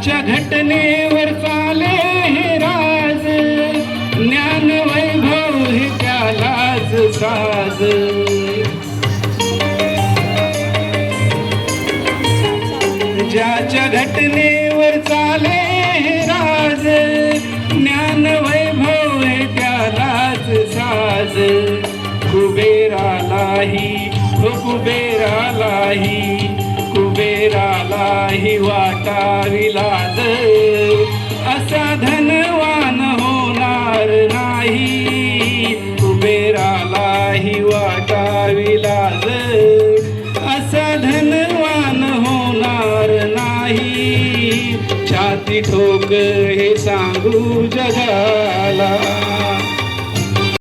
ज्याच्या घटनेवर चाले हे राज, ज्ञान वैभव हे त्यालाच साज. ज्याच्या घटनेवर चाले हे राज, ज्ञान वैभव हे त्यालाच साज. कुबेरालाही कुबेरालाही वाटावी लाज, असा धनवान होणार नाही. कुबेरालाही वाटावी लाज, असा धनवान होणार नाही. छाती ठोक हे सांगू जगाला.